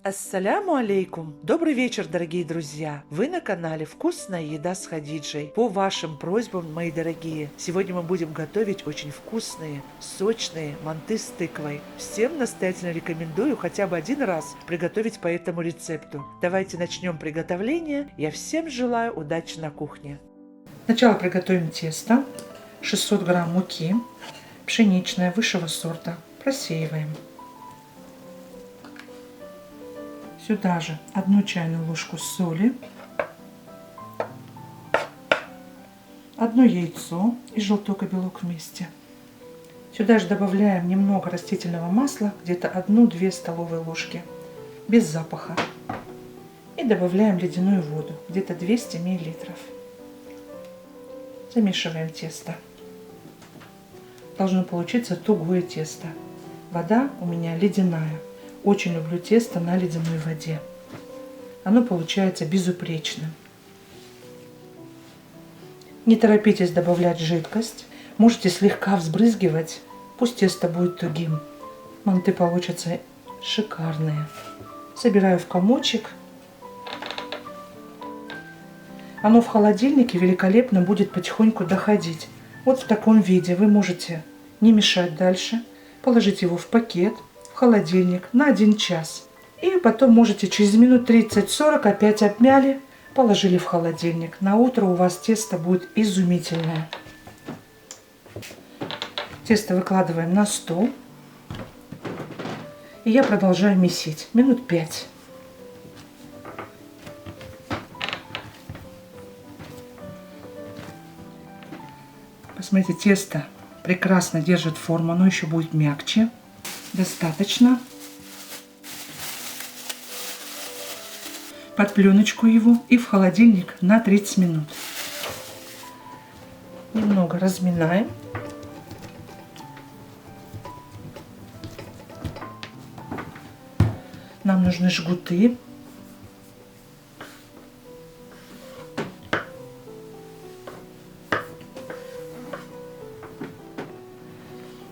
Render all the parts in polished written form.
Ассаляму алейкум! Добрый вечер, дорогие друзья! Вы на канале «Вкусная еда с Хадиджей». По вашим просьбам, мои дорогие, сегодня мы будем готовить очень вкусные, сочные манты с тыквой. Всем настоятельно рекомендую хотя бы один раз приготовить по этому рецепту. Давайте начнем приготовление. Я всем желаю удачи на кухне. Сначала приготовим тесто. 600 грамм муки, пшеничная, высшего сорта. Просеиваем. Сюда же 1 чайную ложку соли, 1 яйцо и желток и белок вместе. Сюда же добавляем немного растительного масла, где-то 1-2 столовые ложки, без запаха. И добавляем ледяную воду, где-то 200 мл. Замешиваем тесто. Должно получиться тугое тесто. Вода у меня ледяная. Очень люблю тесто на ледяной воде. Оно получается безупречным. Не торопитесь добавлять жидкость. Можете слегка взбрызгивать. Пусть тесто будет тугим. Манты получатся шикарные. Собираю в комочек. Оно в холодильнике великолепно будет потихоньку доходить. Вот в таком виде вы можете не мешать дальше. Положить его в пакет. Холодильник на 1 час. И потом можете через минут 30-40 опять обмяли, положили в холодильник. На утро у вас тесто будет изумительное. Тесто выкладываем на стол. И я продолжаю месить минут 5. Посмотрите, тесто прекрасно держит форму, оно еще будет мягче. Достаточно. Под пленочку его и в холодильник на 30 минут. Немного разминаем. Нам нужны жгуты.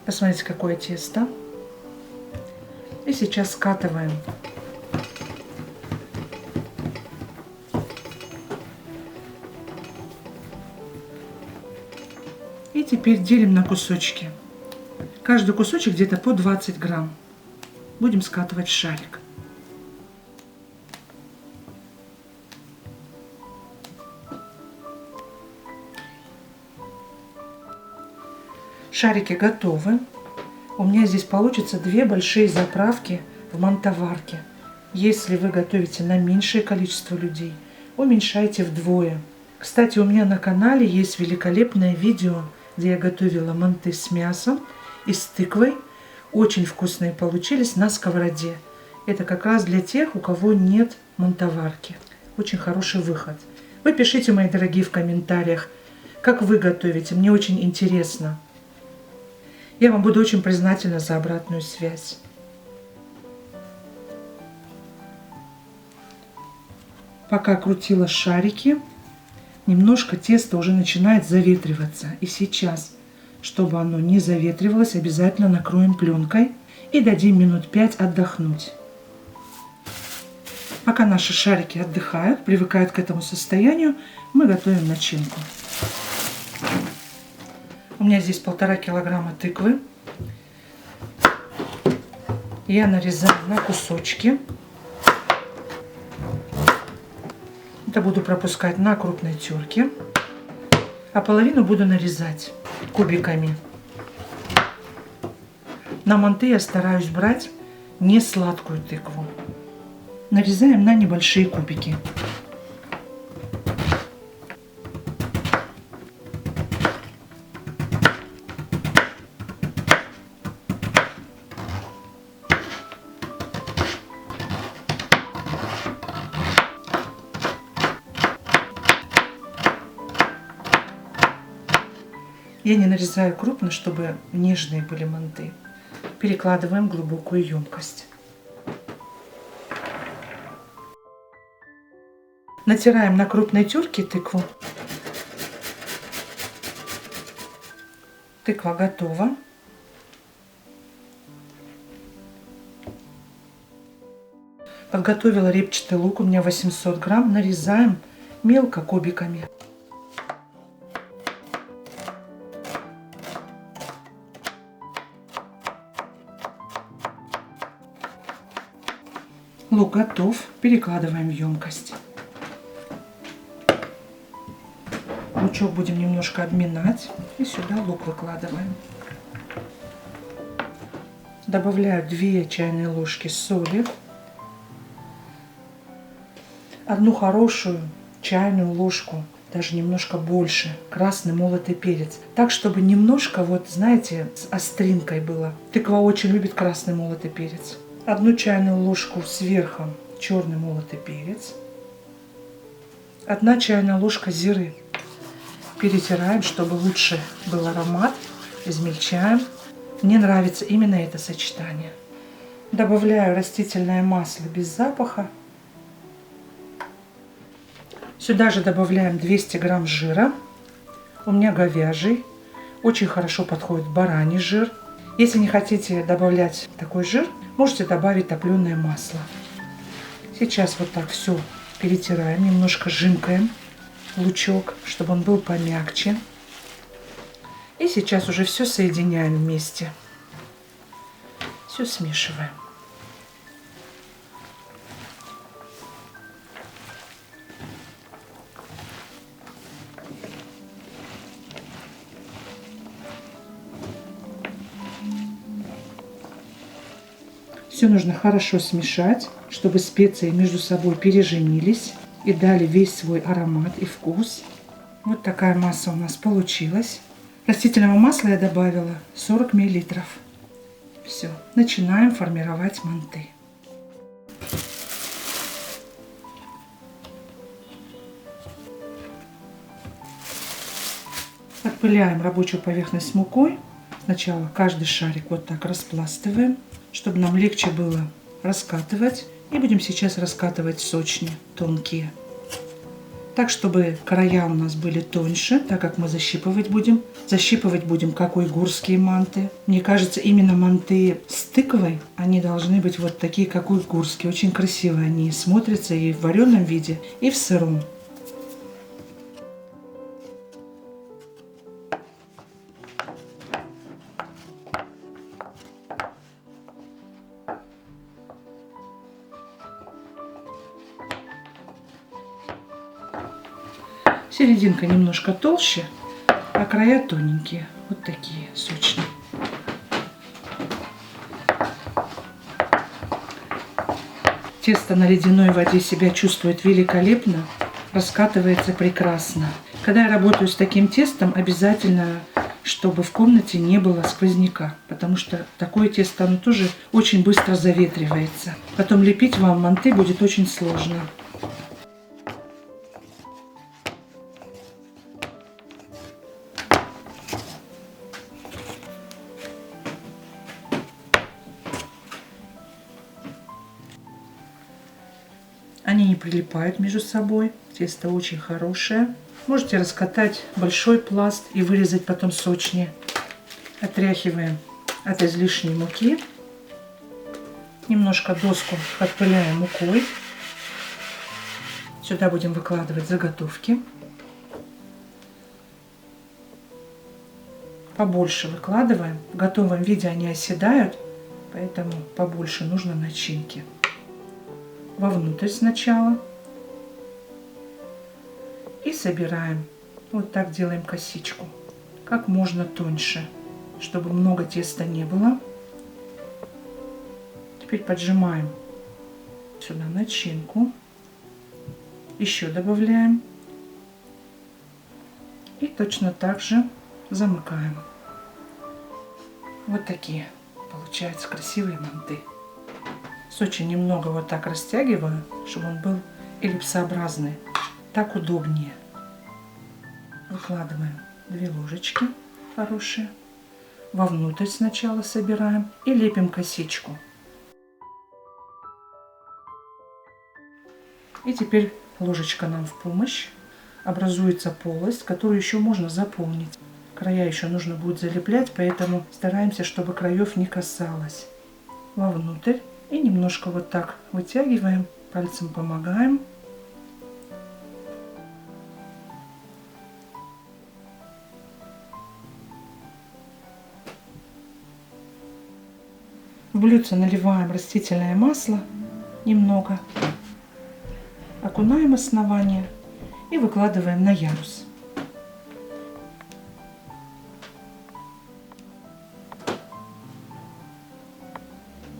Посмотрите, какое тесто. И сейчас скатываем. И теперь делим на кусочки. Каждый кусочек где-то по 20 грамм. Будем скатывать в шарик. Шарики готовы. У меня здесь получится 2 большие заправки в мантоварке. Если вы готовите на меньшее количество людей, уменьшайте вдвое. Кстати, у меня на канале есть великолепное видео, где я готовила манты с мясом и с тыквой. Очень вкусные получились на сковороде. Это как раз для тех, у кого нет мантоварки. Очень хороший выход. Вы пишите, мои дорогие, в комментариях, как вы готовите. Мне очень интересно. Я вам буду очень признательна за обратную связь. Пока крутила шарики, немножко тесто уже начинает заветриваться. И сейчас, чтобы оно не заветривалось, обязательно накроем пленкой и дадим минут 5 отдохнуть. Пока наши шарики отдыхают, привыкают к этому состоянию, мы готовим начинку. У меня здесь 1,5 килограмма тыквы. Я нарезаю на кусочки. Это буду пропускать на крупной терке. А половину буду нарезать кубиками. На манты я стараюсь брать не сладкую тыкву. Нарезаем на небольшие кубики. Я не нарезаю крупно, чтобы нежные были манты. Перекладываем в глубокую емкость. Натираем на крупной терке тыкву. Тыква готова. Подготовила репчатый лук, у меня 800 грамм. Нарезаем мелко кубиками. Лук готов. Перекладываем в емкость. Лучок будем немножко обминать. И сюда лук выкладываем. Добавляю 2 чайные ложки соли. 1 хорошую чайную ложку, даже немножко больше, красный молотый перец. Так, чтобы немножко, вот знаете, с остринкой было. Тыква очень любит красный молотый перец. 1 чайную ложку сверху черный молотый перец. 1 чайная ложка зиры. Перетираем, чтобы лучше был аромат. Измельчаем. Мне нравится именно это сочетание. Добавляю растительное масло без запаха. Сюда же добавляем 200 грамм жира. У меня говяжий. Очень хорошо подходит бараний жир. Если не хотите добавлять такой жир, можете добавить топленое масло. Сейчас вот так все перетираем, немножко жимкаем лучок, чтобы он был помягче. И сейчас уже все соединяем вместе. Все смешиваем. Все нужно хорошо смешать, чтобы специи между собой переженились и дали весь свой аромат и вкус. Вот такая масса у нас получилась. Растительного масла я добавила 40 мл. Все, начинаем формировать манты. Отпыляем рабочую поверхность мукой. Сначала каждый шарик вот так распластываем, чтобы нам легче было раскатывать. И будем сейчас раскатывать сочни тонкие. Так, чтобы края у нас были тоньше, так как мы защипывать будем. Защипывать будем, как уйгурские манты. Мне кажется, именно манты с тыквой, они должны быть вот такие, как уйгурские. Очень красиво они смотрятся и в вареном виде, и в сыром. Серединка немножко толще, а края тоненькие. Вот такие сочные. Тесто на ледяной воде себя чувствует великолепно, раскатывается прекрасно. Когда я работаю с таким тестом, обязательно, чтобы в комнате не было сквозняка, потому что такое тесто, оно тоже очень быстро заветривается. Потом лепить вам манты будет очень сложно. Они не прилипают между собой. Тесто очень хорошее. Можете раскатать большой пласт и вырезать потом сочнее. Отряхиваем от излишней муки. Немножко доску подпыляем мукой. Сюда будем выкладывать заготовки. Побольше выкладываем. В готовом виде они оседают, поэтому побольше нужно начинки. Вовнутрь сначала. И собираем. Вот так делаем косичку. Как можно тоньше, чтобы много теста не было. Теперь поджимаем сюда начинку. Еще добавляем. И точно так же замыкаем. Вот такие получаются красивые манты. Очень немного вот так растягиваю, чтобы он был эллипсообразный. Так удобнее. Выкладываем 2 ложечки хорошие. Вовнутрь сначала собираем и лепим косичку. И теперь ложечка нам в помощь. Образуется полость, которую еще можно заполнить. Края еще нужно будет залеплять, поэтому стараемся, чтобы краев не касалось. Вовнутрь. И немножко вот так вытягиваем Пальцем помогаем. В блюдце наливаем растительное масло немного, окунаем основание и выкладываем на ярус.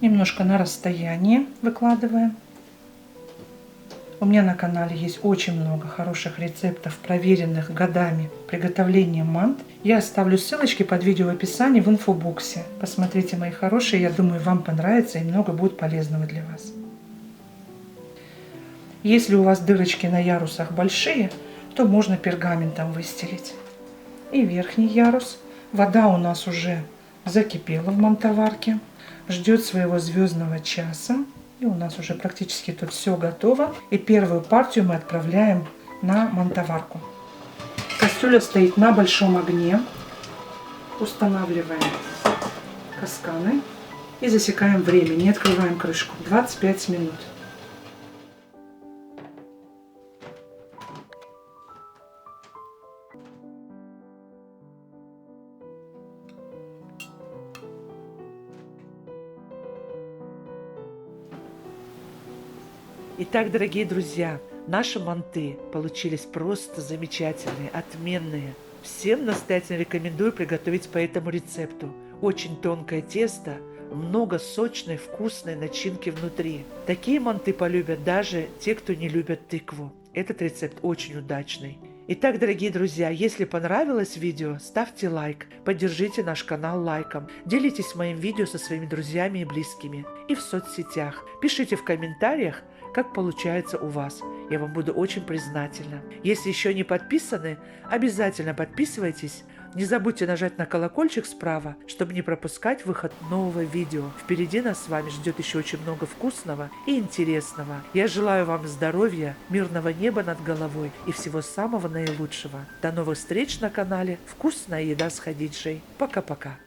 Немножко на расстояние выкладываем. У меня на канале есть очень много хороших рецептов, проверенных годами приготовления мант. Я оставлю ссылочки под видео в описании в инфобоксе. Посмотрите, мои хорошие, я думаю, вам понравится и много будет полезного для вас. Если у вас дырочки на ярусах большие, то можно пергаментом выстелить. И верхний ярус. Вода у нас уже закипела в мантоварке, ждет своего звездного часа. И у нас уже практически тут все готово. И первую партию мы отправляем на мантоварку. Кастрюля стоит на большом огне. Устанавливаем касканы и засекаем время. Не открываем крышку. 25 минут. Итак, дорогие друзья, наши манты получились просто замечательные, отменные. Всем настоятельно рекомендую приготовить по этому рецепту. Очень тонкое тесто, много сочной, вкусной начинки внутри. Такие манты полюбят даже те, кто не любят тыкву. Этот рецепт очень удачный. Итак, дорогие друзья, если понравилось видео, ставьте лайк, поддержите наш канал лайком, делитесь моим видео со своими друзьями и близкими и в соцсетях. Пишите в комментариях, как получается у вас. Я вам буду очень признательна. Если еще не подписаны, обязательно подписывайтесь. Не забудьте нажать на колокольчик справа, чтобы не пропускать выход нового видео. Впереди нас с вами ждет еще очень много вкусного и интересного. Я желаю вам здоровья, мирного неба над головой и всего самого наилучшего. До новых встреч на канале «Вкусная еда с Хадиджей». Пока-пока.